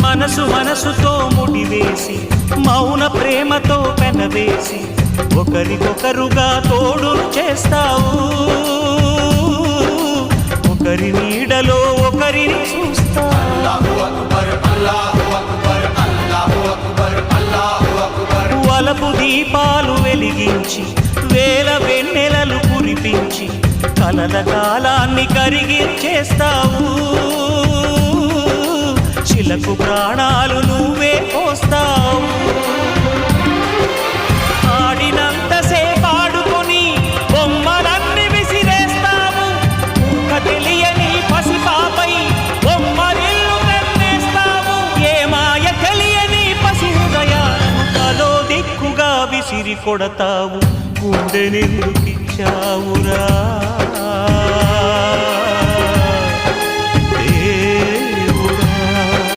మనసు మనసుతో ముడివేసి మౌన ప్రేమతో పెనవేసి ఒకరికొకరుగా తోడును చేస్తావు ఒకరి నీడలో ఒకరిని చూస్తావు వలపు దీపాలు వెలిగించి వేల వెన్నెలలు కురిపించి కలల కాలాన్ని కరిగించేస్తావు శిలకు ప్రాణాలు నువ్వే పోస్తావు ఆడినంతసేపు ఆడుకొని బొమ్మలన్నీ విసిరేస్తావు ఊహ తెలియని పసిపాపై బొమ్మరిల్లు వెన్నేస్తావు ఏ మాయ తెలియని పసి హృదయాలను తలో దిక్కుగా విసిరి కొడతావు గుండెనెందుకిచ్చావురా